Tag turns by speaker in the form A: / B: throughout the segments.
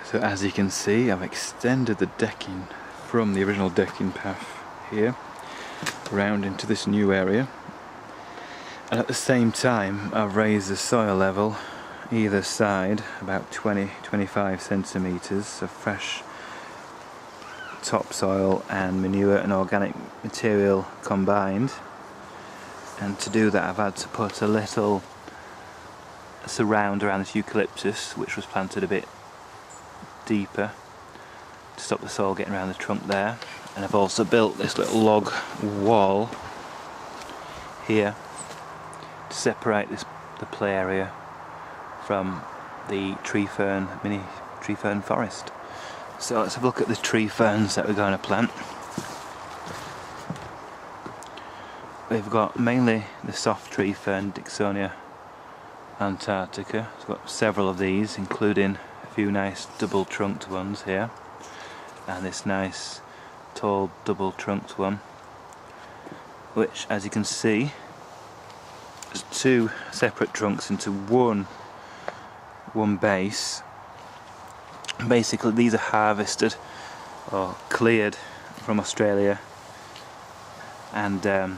A: So as you can see, I've extended the decking from the original decking path here around into this new area, and at the same time I've raised the soil level either side about 20-25 centimetres of fresh topsoil and manure and organic material combined. And to do that I've had to put a little surround around this eucalyptus, which was planted a bit deeper to stop the soil getting around the trunk there. And I've also built this little log wall here to separate the play area from the mini tree fern forest. So let's have a look at the tree ferns that we're going to plant. We've got mainly the soft tree fern, Dicksonia antarctica. It's got several of these, including a few nice double trunked ones here, and this nice tall double trunked one, which, as you can see, is two separate trunks into one base. Basically these are harvested or cleared from Australia, and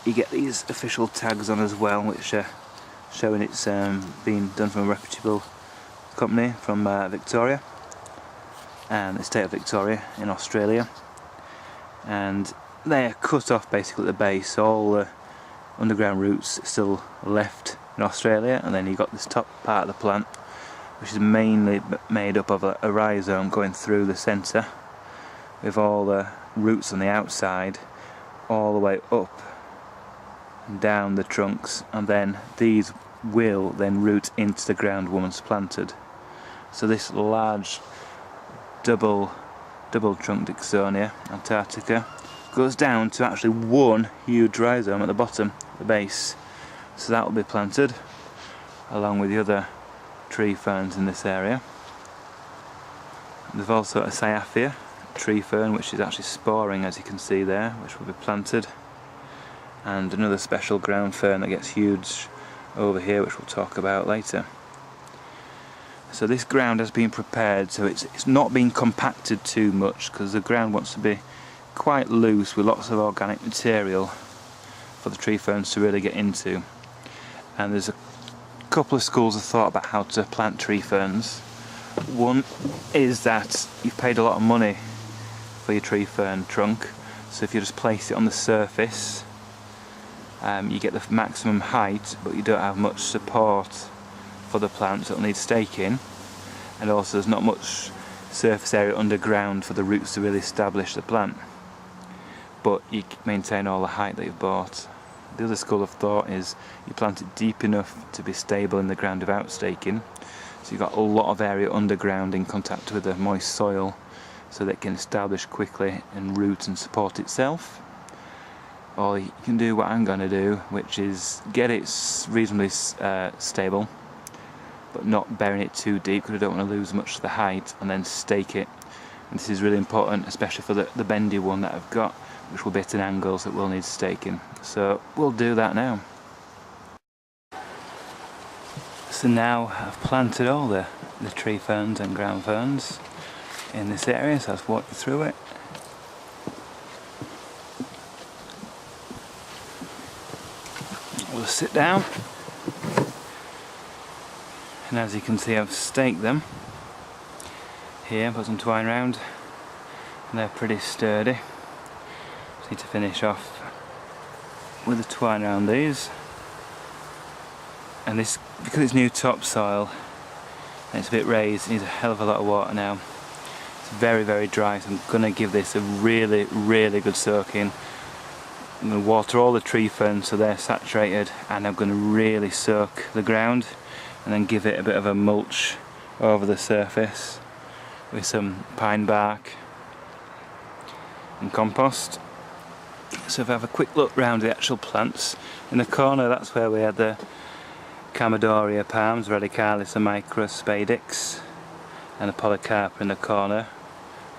A: you get these official tags on as well, which are showing it's been done from a reputable company from Victoria and the state of Victoria in Australia. And they are cut off basically at the base. All the underground roots still left in Australia, and then you've got this top part of the plant, which is mainly made up of a rhizome going through the centre, with all the roots on the outside all the way up and down the trunks, and then these will then root into the ground once planted. So this large double trunk Dicksonia antarctica goes down to actually one huge rhizome at the bottom, the base. So that will be planted along with the other tree ferns in this area. There's also a Cyathea tree fern, which is actually sporing, as you can see there, which will be planted, and another special ground fern that gets huge over here, which we'll talk about later. So this ground has been prepared, so it's not been compacted too much, because the ground wants to be quite loose with lots of organic material for the tree ferns to really get into. And there's a couple of schools of thought about how to plant tree ferns. One is that you've paid a lot of money for your tree fern trunk, so if you just place it on the surface, you get the maximum height, but you don't have much support for the plant, so it'll need staking, and also there's not much surface area underground for the roots to really establish the plant, but you maintain all the height that you've bought. The other school of thought is you plant it deep enough to be stable in the ground without staking, so you've got a lot of area underground in contact with the moist soil, so that it can establish quickly and root and support itself. Or you can do what I'm going to do, which is get it reasonably stable, but not burying it too deep, because I don't want to lose much of the height, and then stake it. And this is really important, especially for the bendy one that I've got, which will be at an angle, so it will need staking. So we'll do that now. So now I've planted all the tree ferns and ground ferns in this area, so I'll walk you through it. We'll sit down, and as you can see I've staked them here, put some twine round, and they're pretty sturdy. Just need to finish off with the twine around these, and this, because it's new topsoil and it's a bit raised, it needs a hell of a lot of water now, so very, very dry, so I'm going to give this a really, really good soaking. I'm going to water all the tree ferns so they're saturated, and I'm going to really soak the ground and then give it a bit of a mulch over the surface with some pine bark and compost. So if I have a quick look round the actual plants, in the corner that's where we had the Chamaedorea palms, radicalis and microspadix, and a polycarpa in the corner,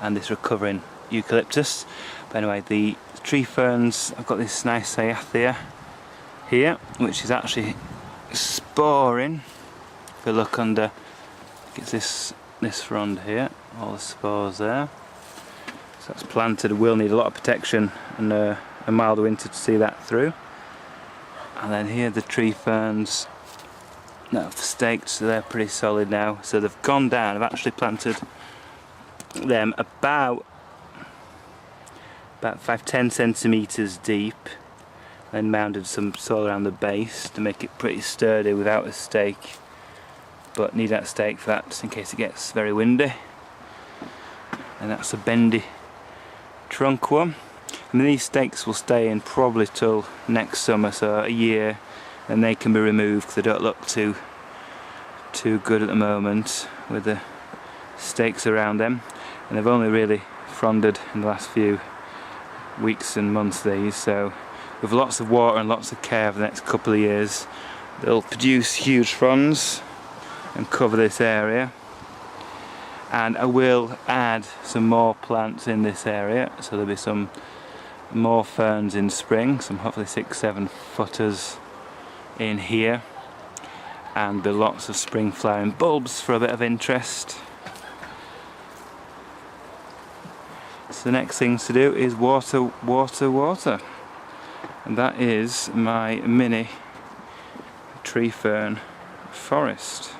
A: and this recovering eucalyptus. But anyway, the tree ferns, I've got this nice cyathea here, which is actually sporing. If you look under, it's this frond here, all the spores there. So that's planted. We'll need a lot of protection and a mild winter to see that through. And then here the tree ferns that have staked, so they're pretty solid now. So they've gone down. I've actually planted them about 5-10 centimetres deep, then mounded some soil around the base to make it pretty sturdy without a stake, but need that stake for that just in case it gets very windy. And that's a bendy trunk one. And these stakes will stay in probably till next summer, so a year, and they can be removed because they don't look too good at the moment with the stakes around them. And they've only really fronded in the last few weeks and months, these, so with lots of water and lots of care over the next couple of years they'll produce huge fronds and cover this area. And I will add some more plants in this area, so there'll be some more ferns in spring, some hopefully 6-7 footers in here, and there'll be lots of spring flowering bulbs for a bit of interest. So the next thing to do is water, and that is my mini tree fern forest.